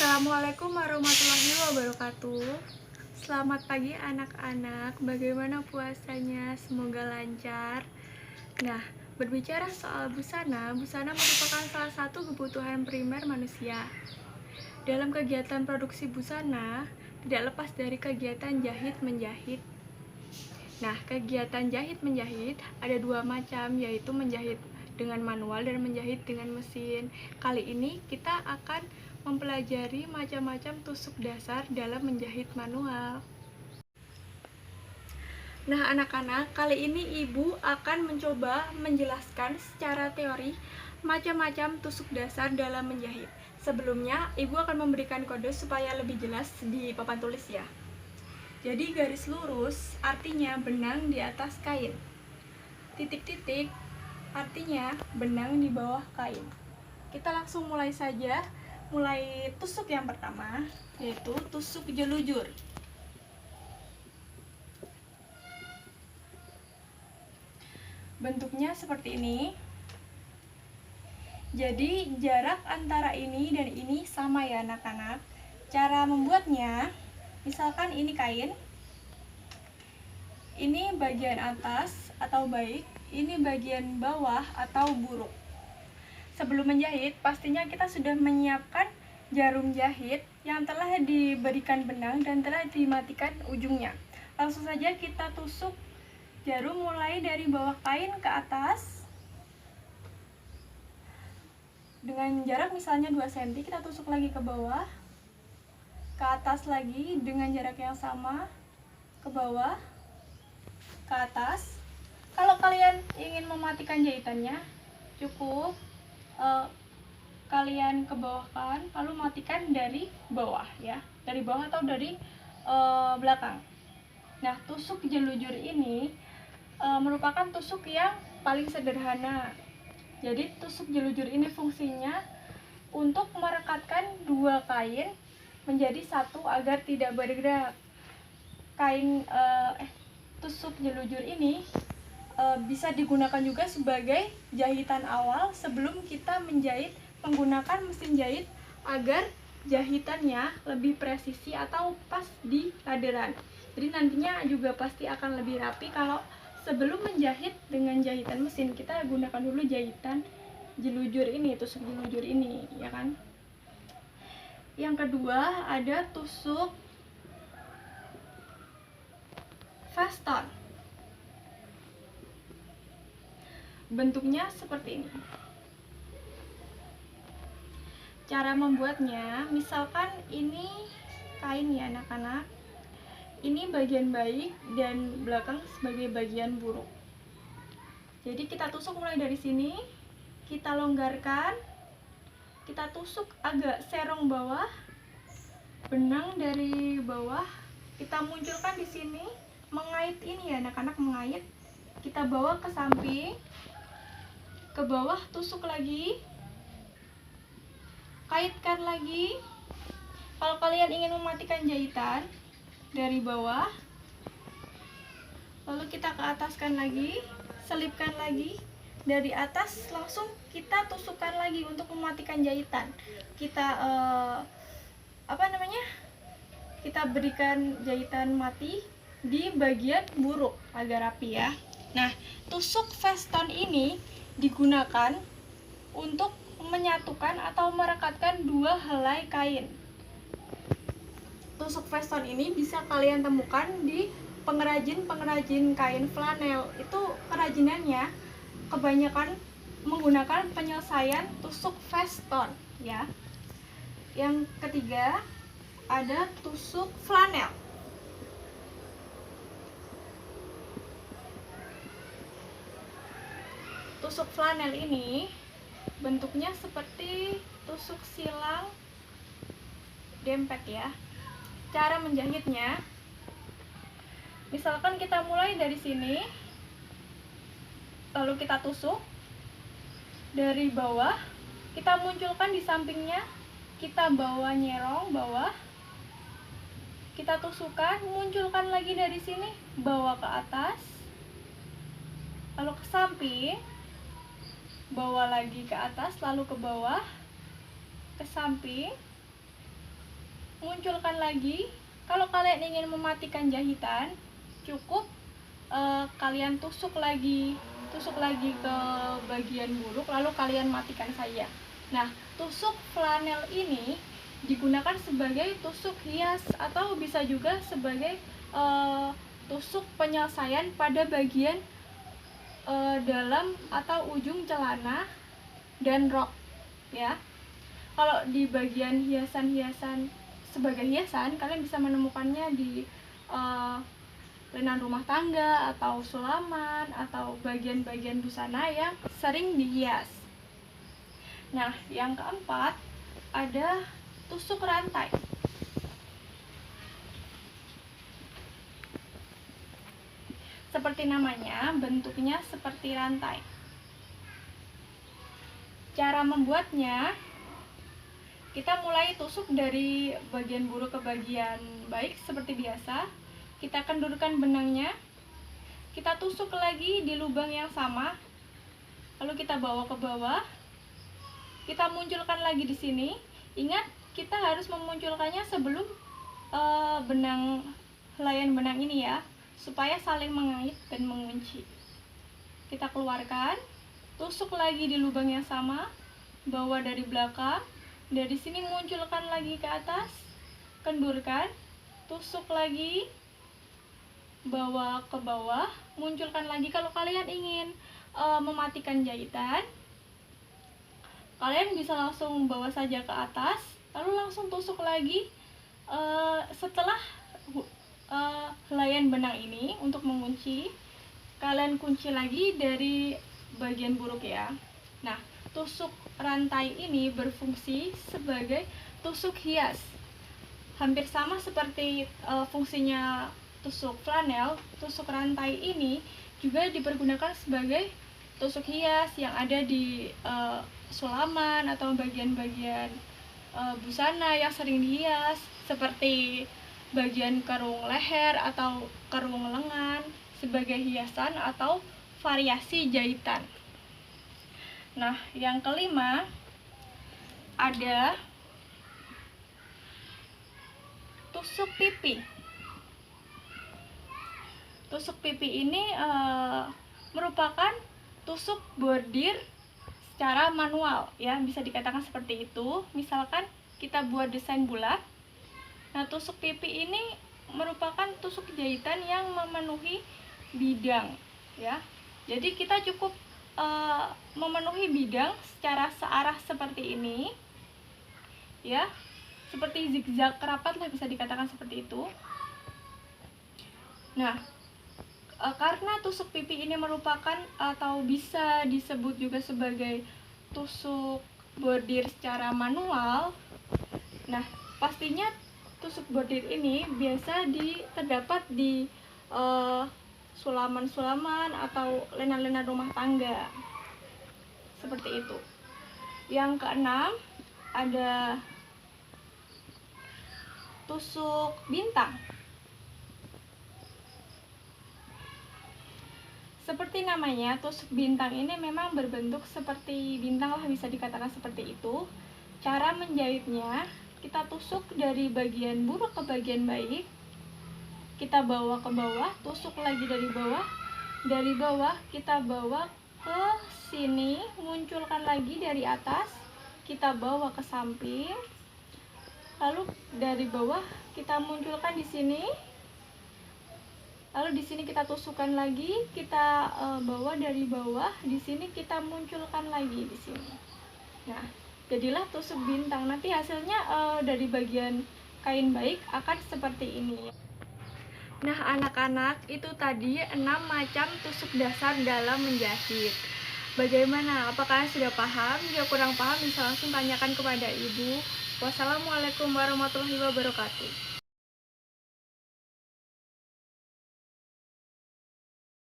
Assalamualaikum warahmatullahi wabarakatuh. Selamat pagi anak-anak. Bagaimana puasanya? Semoga lancar. Nah, berbicara soal busana, busana merupakan salah satu kebutuhan primer manusia. Dalam kegiatan produksi busana, tidak lepas dari kegiatan jahit-menjahit. Nah, kegiatan jahit-menjahit ada dua macam, yaitu menjahit dengan manual dan menjahit dengan mesin. Kali ini kita akan mempelajari macam-macam tusuk dasar dalam menjahit manual. Nah, anak-anak, kali ini Ibu akan mencoba menjelaskan secara teori macam-macam tusuk dasar dalam menjahit. Sebelumnya, Ibu akan memberikan kode supaya lebih jelas di papan tulis ya. Jadi garis lurus artinya benang di atas kain. Titik-titik artinya benang di bawah kain. Kita langsung mulai saja. Mulai tusuk yang pertama, yaitu tusuk jelujur. Bentuknya seperti ini. Jadi jarak antara ini dan ini sama ya anak-anak. Cara membuatnya, misalkan ini kain, ini bagian atas atau baik, ini bagian bawah atau buruk. Sebelum menjahit, pastinya kita sudah menyiapkan jarum jahit yang telah diberikan benang dan telah dimatikan ujungnya. Langsung saja kita tusuk jarum mulai dari bawah kain ke atas. Dengan jarak misalnya 2 cm, kita tusuk lagi ke bawah, ke atas lagi dengan jarak yang sama, ke bawah, ke atas. Kalau kalian ingin mematikan jahitannya, cukup kalian ke bawahkan, lalu matikan dari bawah ya, dari bawah atau dari belakang. Nah, tusuk jelujur ini merupakan tusuk yang paling sederhana. Jadi tusuk jelujur ini fungsinya untuk merekatkan dua kain menjadi satu agar tidak bergerak. Tusuk jelujur ini bisa digunakan juga sebagai jahitan awal sebelum kita menjahit menggunakan mesin jahit agar jahitannya lebih presisi atau pas di laderan. Jadi nantinya juga pasti akan lebih rapi kalau sebelum menjahit dengan jahitan mesin. Kita gunakan dulu jahitan jelujur ini, tusuk jelujur ini, ya kan? Yang kedua ada tusuk fastener. Bentuknya seperti ini. Cara membuatnya, misalkan ini kain ya anak-anak, ini bagian baik dan belakang sebagai bagian buruk. Jadi kita tusuk mulai dari sini, kita longgarkan, kita tusuk agak serong bawah, benang dari bawah, kita munculkan di sini, mengait ini ya anak-anak, mengait, kita bawa ke samping, ke bawah, tusuk lagi, kaitkan lagi. Kalau kalian ingin mematikan jahitan dari bawah, lalu kita ke ataskan lagi, selipkan lagi, dari atas langsung kita tusukkan lagi untuk mematikan jahitan. Kita kita berikan jahitan mati di bagian buruk agar rapi ya. Nah, tusuk fastener ini digunakan untuk menyatukan atau merekatkan dua helai kain. Tusuk fastener ini bisa kalian temukan di pengrajin kain flanel. Itu kerajinannya kebanyakan menggunakan penyelesaian tusuk fastener ya. Yang ketiga ada tusuk flanel. Tusuk flanel ini bentuknya seperti tusuk silang dempet ya. Cara menjahitnya, misalkan kita mulai dari sini, lalu kita tusuk dari bawah, kita munculkan di sampingnya, kita bawa nyerong bawah, kita tusukkan, munculkan lagi dari sini, bawa ke atas, lalu ke samping, bawa lagi ke atas, lalu ke bawah, ke samping, munculkan lagi. Kalau kalian ingin mematikan jahitan, cukup kalian tusuk lagi ke bagian buruk, lalu kalian matikan saja. Nah, tusuk flanel ini digunakan sebagai tusuk hias atau bisa juga sebagai tusuk penyelesaian pada bagian dalam atau ujung celana dan rok, ya. Kalau di bagian hiasan-hiasan, sebagai hiasan, kalian bisa menemukannya di lenan rumah tangga atau sulaman atau bagian-bagian busana yang sering dihias. Nah, yang keempat ada tusuk rantai. Seperti namanya, bentuknya seperti rantai. Cara membuatnya, kita mulai tusuk dari bagian buruk ke bagian baik seperti biasa. Kita kendurkan benangnya, kita tusuk lagi di lubang yang sama, lalu kita bawa ke bawah, kita munculkan lagi di sini. Ingat, kita harus memunculkannya sebelum helaian benang ini ya, supaya saling mengait dan mengunci. Kita keluarkan, tusuk lagi di lubang yang sama, bawa dari belakang, dari sini munculkan lagi ke atas, kendurkan, tusuk lagi, bawa ke bawah, munculkan lagi. Kalau kalian ingin mematikan jahitan, kalian bisa langsung bawa saja ke atas, lalu langsung tusuk lagi setelah helaian benang ini untuk mengunci. Kalian kunci lagi dari bagian buruk ya. Nah, tusuk rantai ini berfungsi sebagai tusuk hias, hampir sama seperti fungsinya tusuk flanel. Tusuk rantai ini juga dipergunakan sebagai tusuk hias yang ada di sulaman atau bagian-bagian busana yang sering dihias, seperti bagian kerung leher atau kerung lengan sebagai hiasan atau variasi jahitan. Nah, yang kelima ada tusuk pipi. Tusuk pipi ini merupakan tusuk bordir secara manual ya, bisa dikatakan seperti itu. Misalkan kita buat desain bulat. Nah, tusuk pipi ini merupakan tusuk jahitan yang memenuhi bidang ya. Jadi kita cukup memenuhi bidang secara searah seperti ini ya, seperti zigzag kerapat lah, bisa dikatakan seperti itu. Nah, karena tusuk pipi ini merupakan atau bisa disebut juga sebagai tusuk bordir secara manual. Nah, pastinya tusuk bordir ini biasa terdapat di sulaman-sulaman atau lenan-lenan rumah tangga seperti itu. Yang keenam ada tusuk bintang. Seperti namanya, tusuk bintang ini memang berbentuk seperti bintang lah, bisa dikatakan seperti itu. Cara menjahitnya, kita tusuk dari bagian buruk ke bagian baik, kita bawa ke bawah, tusuk lagi dari bawah kita bawa ke sini, munculkan lagi dari atas, kita bawa ke samping, lalu dari bawah kita munculkan di sini. Lalu di sini kita tusukkan lagi, kita bawa dari bawah, di sini kita munculkan lagi di sini. Nah, jadilah tusuk bintang. Nanti hasilnya dari bagian kain baik akan seperti ini. Nah, anak-anak, itu tadi 6 macam tusuk dasar dalam menjahit. Bagaimana? Apakah sudah paham? Jika kurang paham bisa langsung tanyakan kepada ibu. Wassalamualaikum warahmatullahi wabarakatuh.